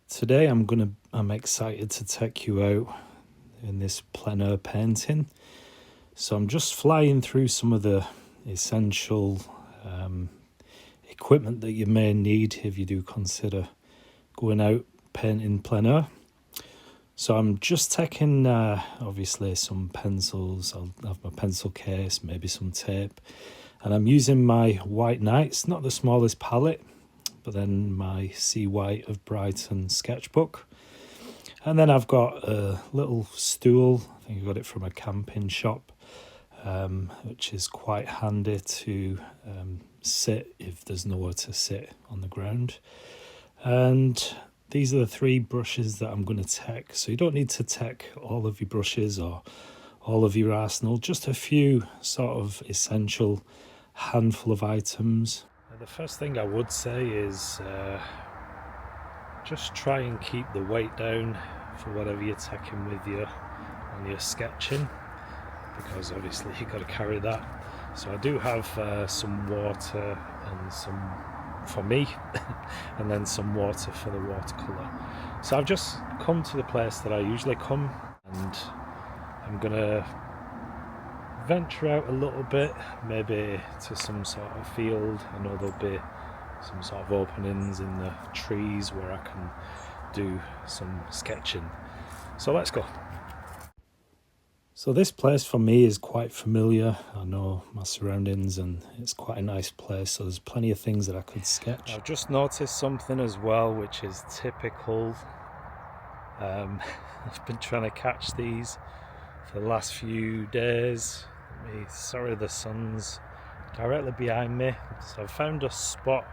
Today I'm excited to take you out in this plein air painting. So I'm just flying through some of the essential equipment that you may need if you do consider going out painting plein air. So I'm just taking obviously some pencils. I'll have my pencil case, maybe some tape, and I'm using my white Nights, not the smallest palette, but then my Sea White of Brighton sketchbook. And then I've got a little stool. I think I got it from a camping shop, which is quite handy to sit if there's nowhere to sit on the ground. And these are the three brushes that I'm going to take. So you don't need to take all of your brushes or all of your arsenal, just a few sort of essential handful of items. The first thing I would say is just try and keep the weight down for whatever you're taking with you on your sketching, because obviously you've got to carry that. So I do have some water and some for me and then some water for the watercolour. So I've just come to the place that I usually come, and I'm gonna venture out a little bit, maybe to some sort of field. I know there'll be some sort of openings in the trees where I can do some sketching. So let's go. So this place for me is quite familiar. I know my surroundings and it's quite a nice place, so there's plenty of things that I could sketch. I've just noticed something as well which is typical. I've been trying to catch these for the last few days. Sorry, the sun's directly behind me, so I've found a spot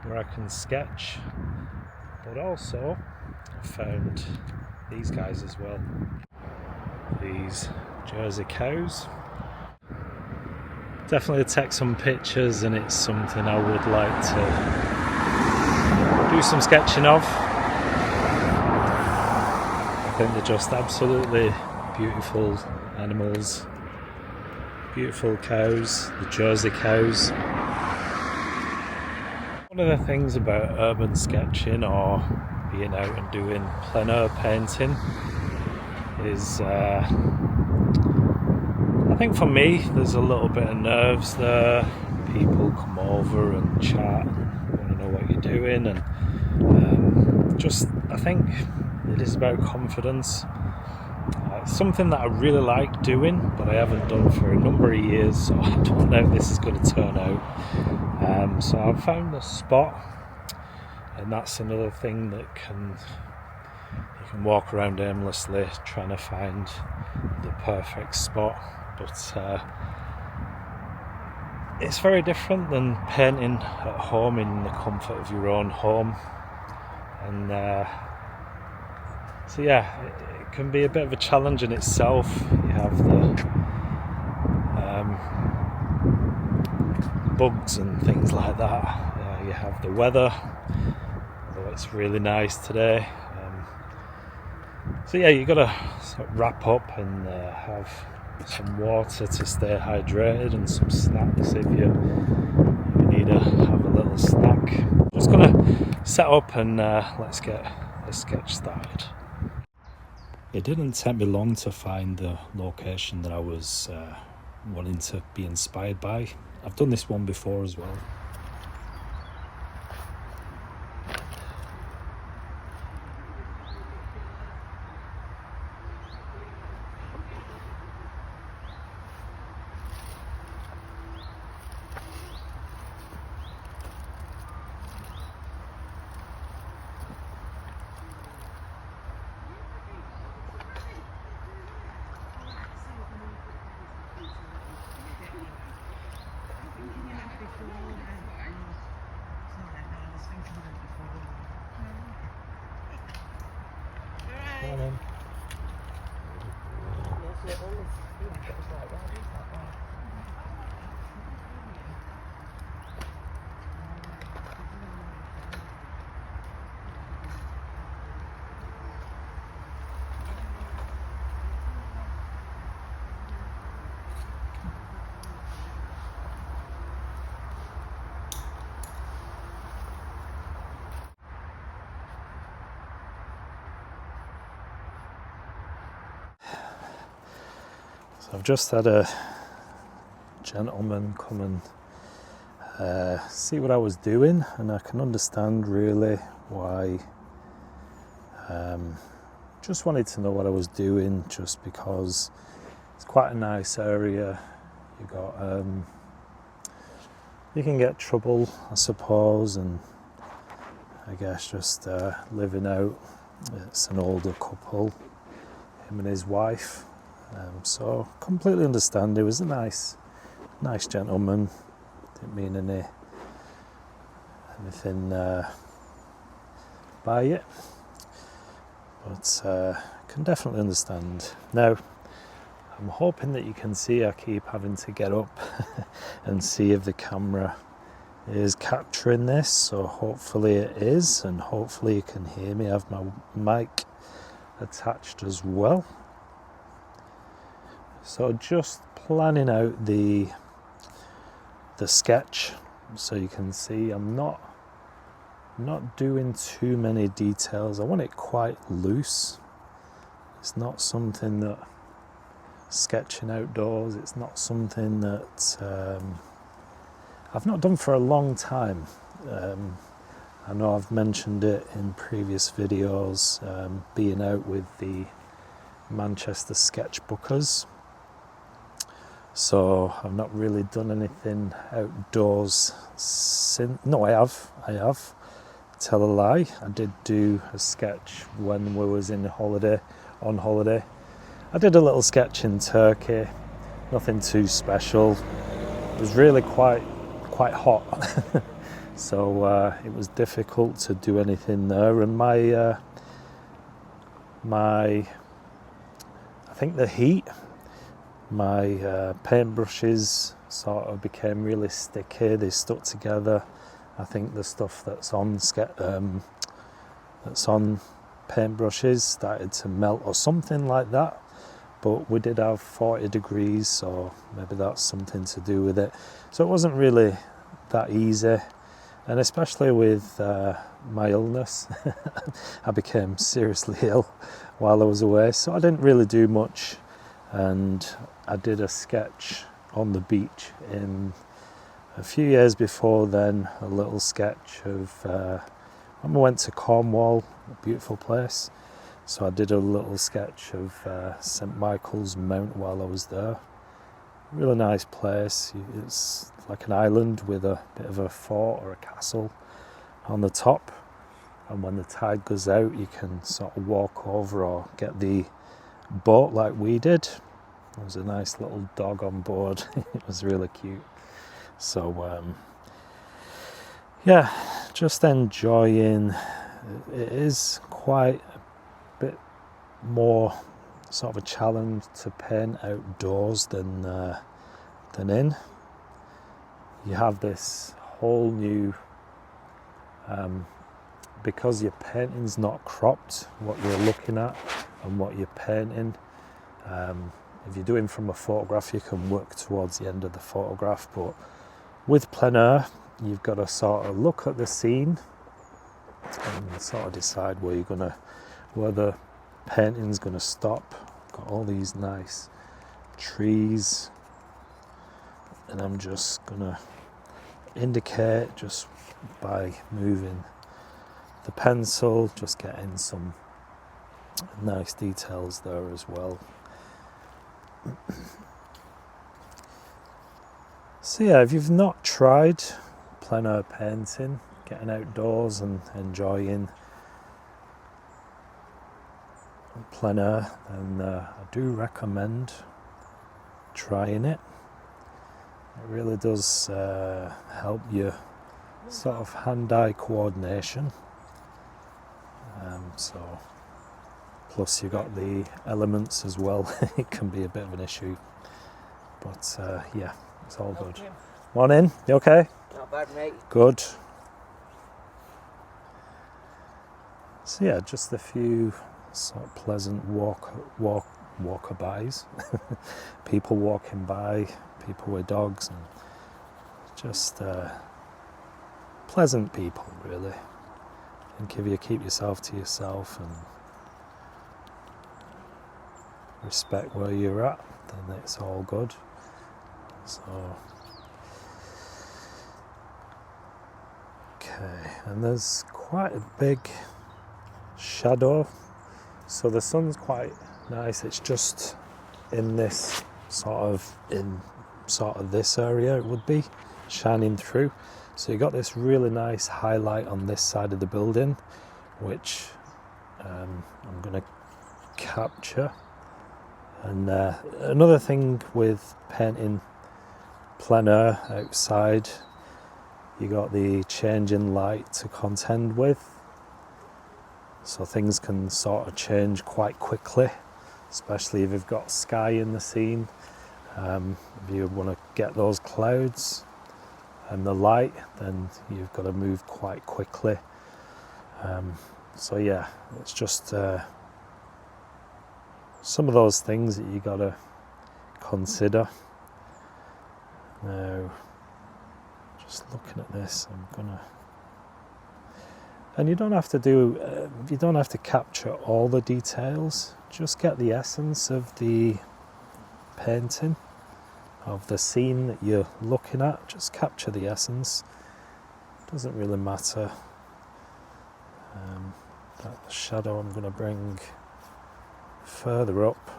where I can sketch, but also I found these guys as well, these Jersey cows. Definitely take some pictures, and it's something I would like to do some sketching of. I think they're just absolutely beautiful animals. Beautiful cows, the Jersey cows. One of the things about urban sketching or being out and doing plein air painting is, I think for me, there's a little bit of nerves there. People come over and chat and want to know what you're doing, and I think it is about confidence. It's something that I really like doing, but I haven't done for a number of years, so I don't know if this is going to turn out. So I've found the spot, and that's another thing that you can walk around aimlessly trying to find the perfect spot, but it's very different than painting at home in the comfort of your own home. And so yeah, it can be a bit of a challenge in itself. You have the bugs and things like that. You have the weather, although it's really nice today. So yeah, you've got to sort of wrap up and have some water to stay hydrated, and some snacks if you need to have a little snack. I'm just going to set up and let's get a sketch started. It didn't take me long to find the location that I was wanting to be inspired by. I've done this one before as well. Morning. So I've just had a gentleman come and see what I was doing, and I can understand really why. Just wanted to know what I was doing, just because it's quite a nice area. You got you can get trouble, I suppose, and I guess just living out. It's an older couple, him and his wife. So completely understand. He was a nice gentleman. Didn't mean anything by it, but can definitely understand. Now, I'm hoping that you can see I keep having to get up and see if the camera is capturing this, so hopefully it is, and hopefully you can hear me. I have my mic attached as well. So just planning out the sketch, so you can see I'm not doing too many details. I want it quite loose. It's not something that sketching outdoors, it's not something that I've not done for a long time. I know I've mentioned it in previous videos, being out with the Manchester sketchbookers. So I've not really done anything outdoors since. No, I have. Tell a lie. I did do a sketch when we was on holiday. I did a little sketch in Turkey, nothing too special. It was really quite hot, so it was difficult to do anything there. And my I think the heat, my paintbrushes sort of became really sticky. They stuck together. I think the stuff that's on paintbrushes started to melt or something like that. But we did have 40 degrees, so maybe that's something to do with it. So it wasn't really that easy, and especially with my illness, I became seriously ill while I was away, so I didn't really do much. And I did a sketch on the beach in a few years before then, a little sketch of when we went to Cornwall, a beautiful place. So I did a little sketch of St Michael's Mount while I was there. Really nice place. It's like an island with a bit of a fort or a castle on the top. And when the tide goes out, you can sort of walk over or get the boat like we did. There was a nice little dog on board. It was really cute. So yeah, just enjoying. It is quite a bit more sort of a challenge to paint outdoors than in. You have this whole new because your painting's not cropped, what you're looking at and what you're painting. If you're doing from a photograph, you can work towards the end of the photograph, but with plein air, you've got to sort of look at the scene and sort of decide where the painting's gonna stop. Got all these nice trees, and I'm just gonna indicate just by moving the pencil, just getting some nice details there as well. So yeah, if you've not tried plein air painting, getting outdoors and enjoying plein air, then I do recommend trying it. It really does help your sort of hand-eye coordination. So plus you got the elements as well. It can be a bit of an issue, but yeah, it's all good. Morning, you okay? Not bad, mate. Good. So yeah, just a few sort of pleasant walkabys. People walking by, people with dogs, and just pleasant people, really. I think if you keep yourself to yourself and respect where you're at, then it's all good. So, okay, and there's quite a big shadow, so the sun's quite nice. It's just in this sort of this area it would be shining through, so you got this really nice highlight on this side of the building, which I'm going to capture. And another thing with painting plein air outside, you got the change in light to contend with, so things can sort of change quite quickly, especially if you've got sky in the scene. If you want to get those clouds and the light, then you've got to move quite quickly. So yeah, it's just some of those things that you got to consider. Now, just looking at this, and you don't have to capture all the details. Just get the essence of the painting, of the scene that you're looking at. Just capture the essence. Doesn't really matter. That shadow I'm going to bring further up,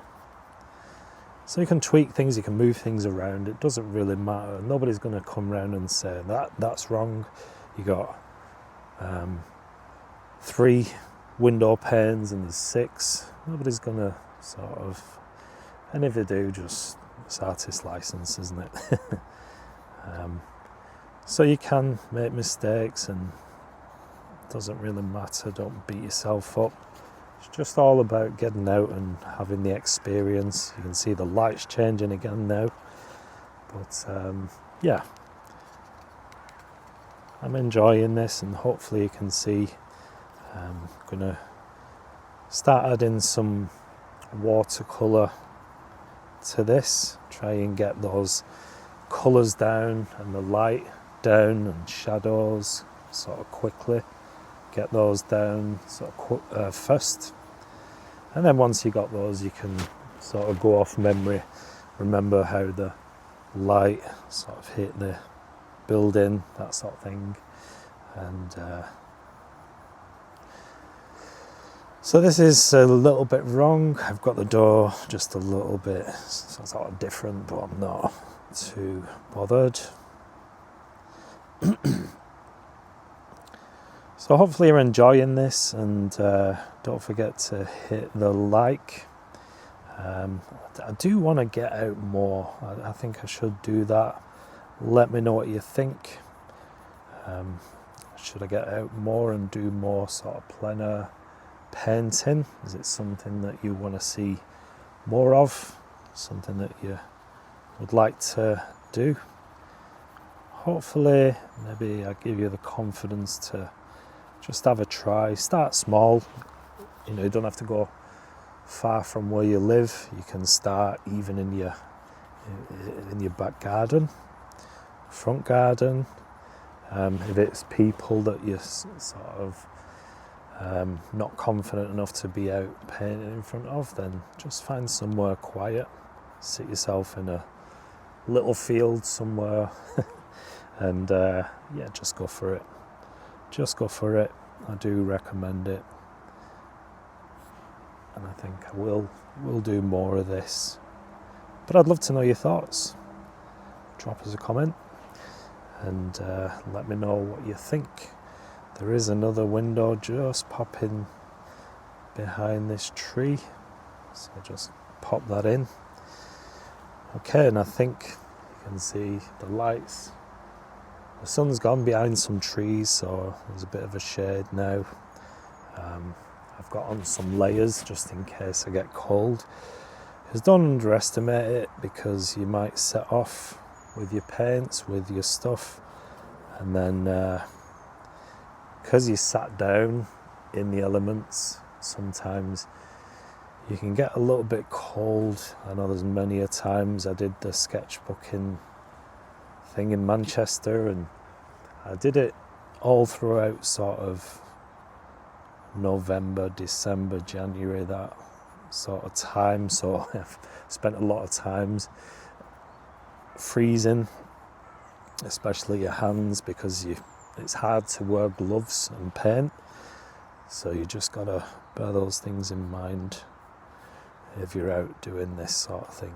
so you can tweak things, you can move things around. It doesn't really matter. Nobody's going to come round and say that's wrong. You got 3 window panes and there's 6. Nobody's going to sort of, and if they do, just it's artist license, isn't it? So you can make mistakes, and it doesn't really matter. Don't beat yourself up. It's just all about getting out and having the experience. You can see the lights changing again now, but yeah, I'm enjoying this, and hopefully you can see I'm gonna start adding some watercolor to this, try and get those colors down and the light down and shadows sort of quickly, get those down sort of first, and then once you got those, you can sort of go off memory, remember how the light sort of hit the building, that sort of thing. And so this is a little bit wrong. I've got the door just a little bit sort of different, but I'm not too bothered. So hopefully you're enjoying this, and don't forget to hit the like. I do want to get out more. I think I should do that. Let me know what you think. Should I get out more and do more sort of plein air painting? Is it something that you want to see more of? Something that you would like to do? Hopefully, maybe I give you the confidence to just have a try. Start small. You know, you don't have to go far from where you live. You can start even in your back garden, front garden. If it's people that you're sort of not confident enough to be out painting in front of, then just find somewhere quiet, sit yourself in a little field somewhere, and yeah, just go for it. Just go for it. I do recommend it, and I think I will do more of this. But I'd love to know your thoughts. Drop us a comment and let me know what you think. There is another window just popping behind this tree, so just pop that in. Okay, and I think you can see the lights. The sun's gone behind some trees, so there's a bit of a shade now. I've got on some layers just in case I get cold. Just don't underestimate it, because you might set off with your paints, with your stuff, and then because you sat down in the elements, sometimes you can get a little bit cold. I know there's many a times I did the sketchbooking thing in Manchester, and I did it all throughout sort of November, December, January, that sort of time, so I've spent a lot of times freezing, especially your hands, because it's hard to wear gloves and paint, so you just gotta bear those things in mind if you're out doing this sort of thing.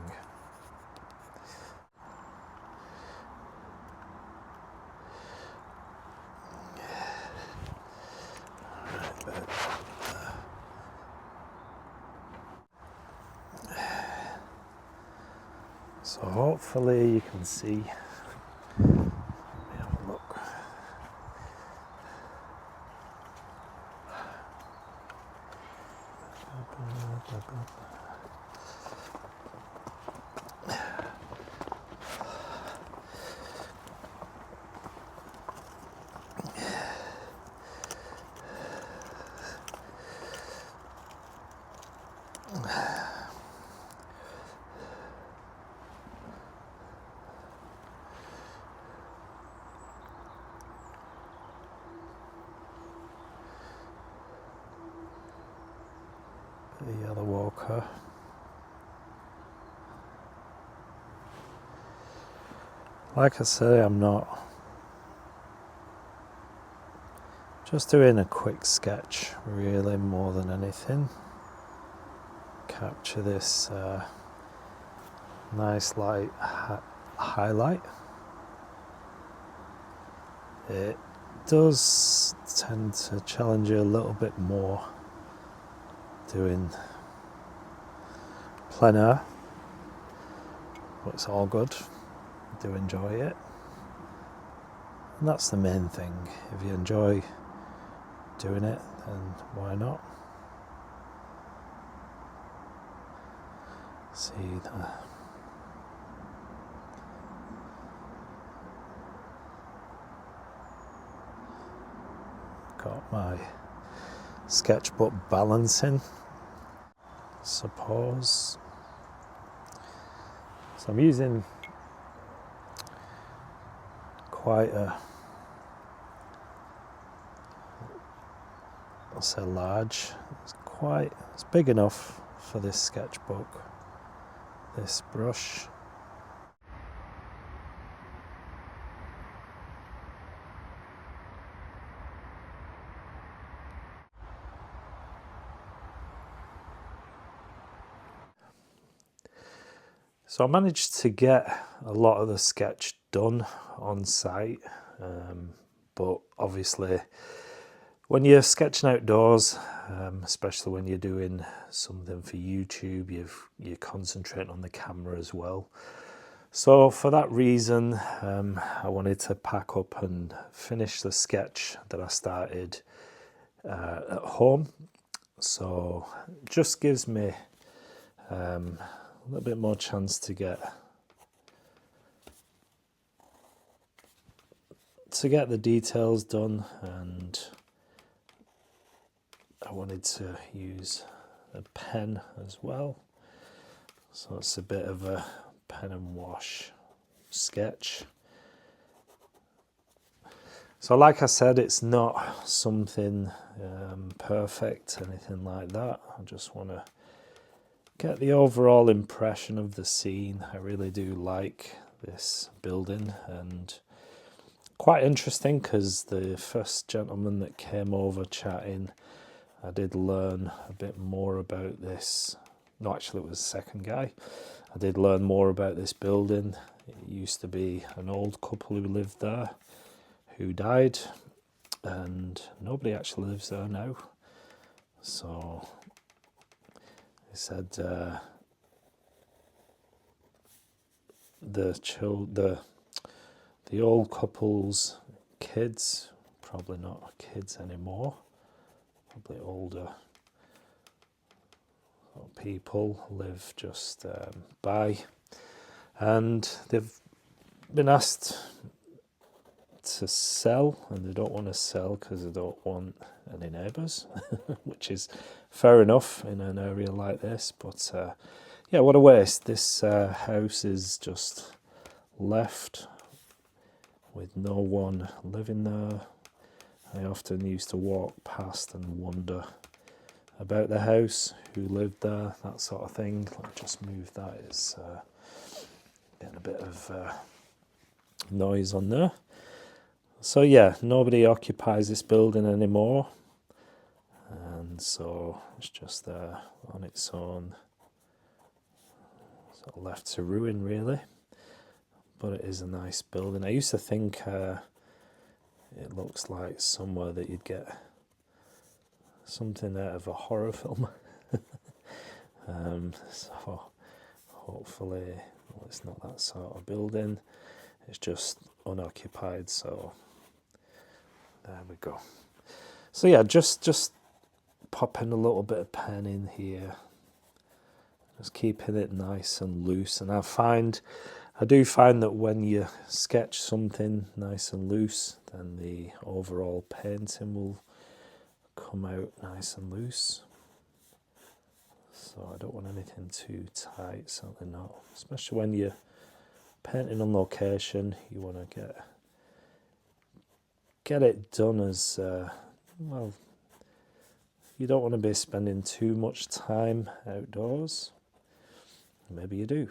So hopefully you can see. Let me have a look. The yellow ochre. Like I say, I'm not just doing a quick sketch, really, more than anything. Capture this nice light highlight. It does tend to challenge you a little bit more doing plein air, but it's all good. I do enjoy it, and that's the main thing. If you enjoy doing it, then why not? See got my sketchbook balancing, suppose. So I'm using quite I'll say large. It's big enough for this sketchbook, this brush. So I managed to get a lot of the sketch done on site, but obviously when you're sketching outdoors, especially when you're doing something for YouTube, you're concentrating on the camera as well. So for that reason, I wanted to pack up and finish the sketch that I started at home. So it just gives me a little bit more chance to get the details done, and I wanted to use a pen as well, so it's a bit of a pen and wash sketch. So like I said, it's not something perfect, anything like that. I just want to get the overall impression of the scene. I really do like this building, and quite interesting because the first gentleman that came over chatting, I did learn a bit more about this. No, actually it was the second guy. I did learn more about this building. It used to be an old couple who lived there who died, and nobody actually lives there now. So he said the old couple's kids, probably not kids anymore, probably older people, live just by, and they've been asked to sell, and they don't want to sell because they don't want any neighbours, which is fair enough in an area like this. But yeah, what a waste. This house is just left with no one living there. I often used to walk past and wonder about the house, who lived there, that sort of thing. Let me just move that. It's getting a bit of noise on there. So yeah, nobody occupies this building anymore, and so it's just there on its own, sort of left to ruin really. But it is a nice building. I used to think it looks like somewhere that you'd get something out of a horror film. So hopefully, well, it's not that sort of building. It's just unoccupied, so there we go. So yeah, just popping a little bit of pen in here, just keeping it nice and loose. And I do find that when you sketch something nice and loose, then the overall painting will come out nice and loose. So I don't want anything too tight, certainly not. Especially when you're painting on location, you want to get it done as well. You don't want to be spending too much time outdoors. Maybe you do.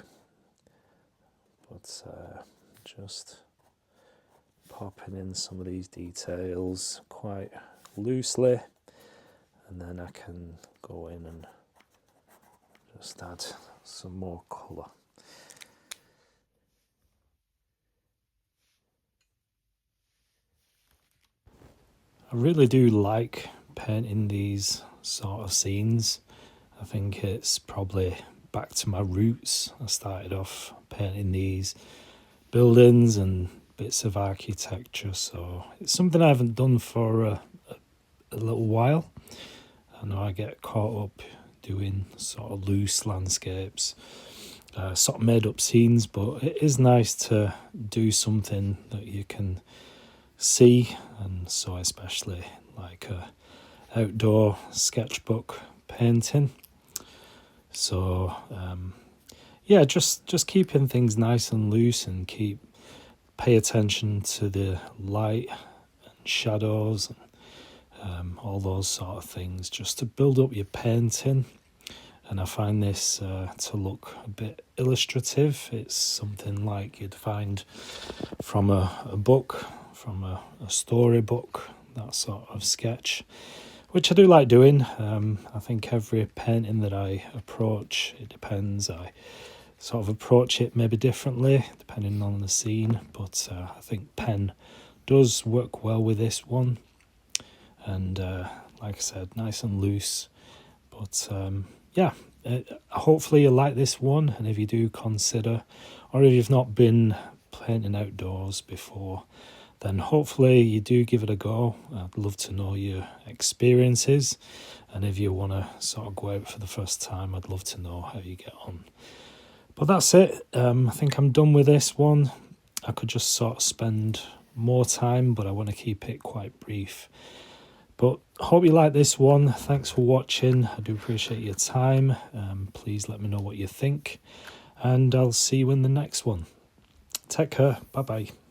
But just popping in some of these details quite loosely, and then I can go in and just add some more colour. I really do like painting these sort of scenes. I think it's probably back to my roots. I started off painting these buildings and bits of architecture, so it's something I haven't done for a little while. I know I get caught up doing sort of loose landscapes, sort of made up scenes, but it is nice to do something that you can see, and so especially like a outdoor sketchbook painting. So yeah, just keeping things nice and loose, and pay attention to the light and shadows and all those sort of things, just to build up your painting. And I find this to look a bit illustrative. It's something like you'd find from a book, from a storybook, that sort of sketch, which I do like doing. I think every painting that I approach, it depends. I sort of approach it maybe differently depending on the scene, but I think pen does work well with this one. And like I said, nice and loose. But yeah, hopefully you like this one, and if you do consider, or if you've not been painting outdoors before, then hopefully you do give it a go. I'd love to know your experiences, and if you want to sort of go out for the first time, I'd love to know how you get on. But that's it. I think I'm done with this one. I could just sort of spend more time, but I want to keep it quite brief. But hope you like this one. Thanks for watching. I do appreciate your time. Please let me know what you think, and I'll see you in the next one. Take care. Bye bye.